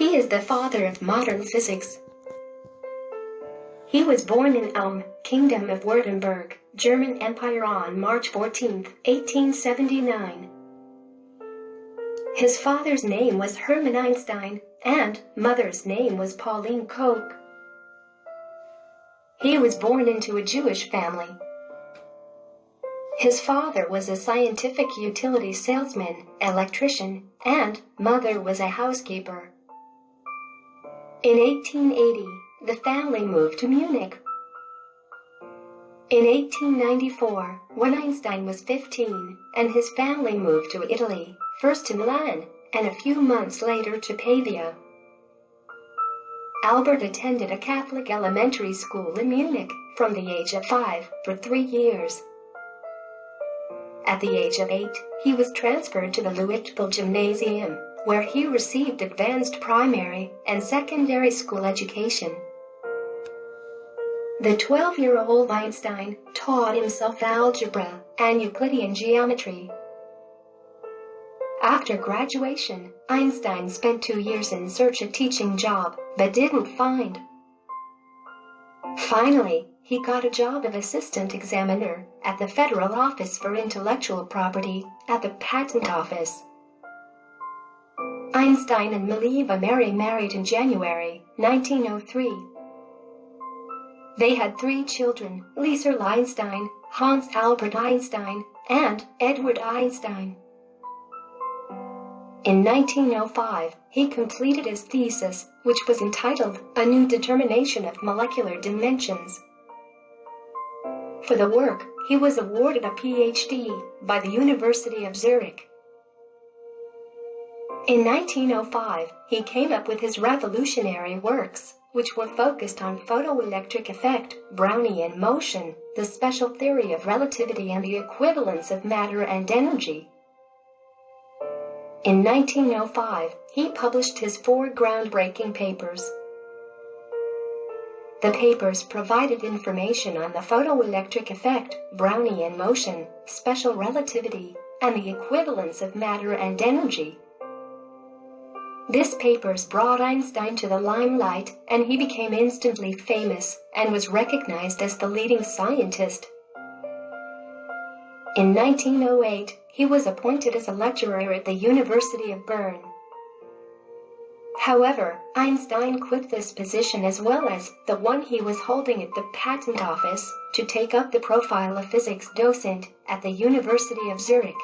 He is the father of modern physics. He was born in Ulm, Kingdom of Württemberg, German Empire on March 14, 1879. His father's name was Hermann Einstein, and mother's name was Pauline Koch. He was born into a Jewish family. His father was a scientific utility salesman, electrician, and mother was a housekeeper. In 1880, the family moved to Munich. In 1894, when Einstein was 15, and his family moved to Italy, first to Milan, and a few months later to Pavia. Albert attended a Catholic elementary school in Munich from the age of 5 for 3 years. At the age of 8, he was transferred to the Luitpold Gymnasium, where he received advanced primary and secondary school education. The 12-year-old Einstein taught himself algebra and Euclidean geometry. After graduation, Einstein spent 2 years in search of a teaching job, but didn't find. Finally, he got a job of assistant examiner at the Federal Office for Intellectual Property at the Patent Office. Einstein and Mileva married in January 1903. They had 3 children, Liesl Einstein, Hans Albert Einstein, and Edward Einstein. In 1905, he completed his thesis, which was entitled A New Determination of Molecular Dimensions. For the work, he was awarded a PhD by the University of Zurich. In 1905, he came up with his revolutionary works, which were focused on photoelectric effect, Brownian motion, the special theory of relativity, and the equivalence of matter and energy. In 1905, he published his 4 groundbreaking papers. The papers provided information on the photoelectric effect, Brownian motion, special relativity, and the equivalence of matter and energy. These papers brought Einstein to the limelight, and he became instantly famous and was recognized as the leading scientist. In 1908, he was appointed as a lecturer at the University of Bern. However, Einstein quit this position as well as the one he was holding at the Patent Office to take up the profile of physics docent at the University of Zurich.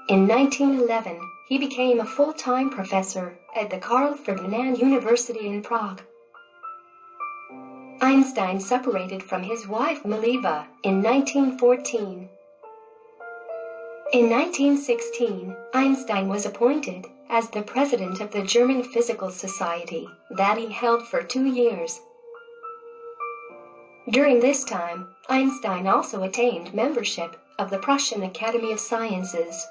In 1911, he became a full-time professor at the Karl Ferdinand University in Prague. Einstein separated from his wife Mileva in 1914. In 1916, Einstein was appointed as the president of the German Physical Society that he held for 2 years. During this time, Einstein also attained membership of the Prussian Academy of Sciences.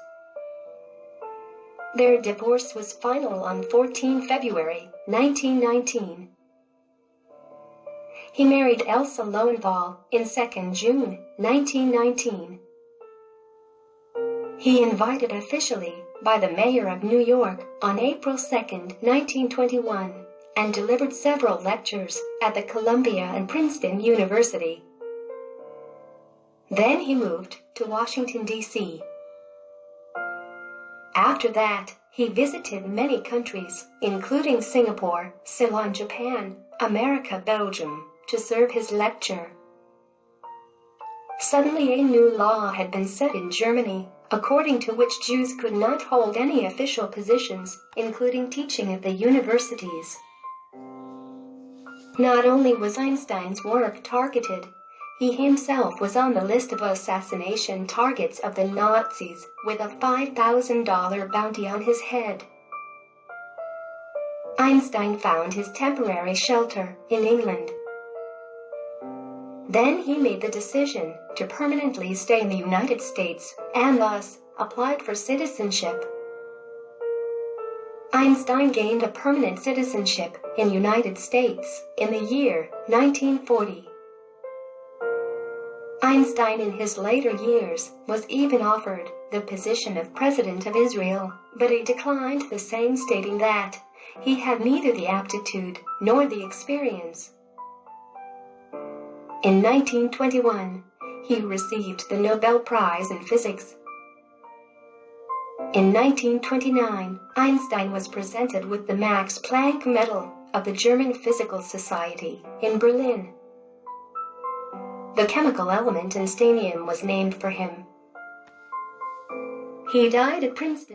Their divorce was final on 14 February 1919. He married Elsa Lowenthal in 2 June 1919. He invited officially by the mayor of New York on April 2, 1921, and delivered several lectures at the Columbia and Princeton University. Then he moved to Washington, D.C. After that, he visited many countries, including Singapore, Ceylon, Japan, America, Belgium, to serve his lecture. Suddenly a new law had been set in Germany, according to which Jews could not hold any official positions, including teaching at the universities. Not only was Einstein's work targeted, he himself was on the list of assassination targets of the Nazis with a $5,000 bounty on his head. Einstein found his temporary shelter in England. Then he made the decision to permanently stay in the United States and thus applied for citizenship. Einstein gained a permanent citizenship in the United States in the year 1940. Einstein in his later years was even offered the position of President of Israel, but he declined the same, stating that he had neither the aptitude nor the experience. In 1921, he received the Nobel Prize in Physics. In 1929, Einstein was presented with the Max Planck Medal of the German Physical Society in Berlin. The chemical element instanium was named for him. He died at Princeton.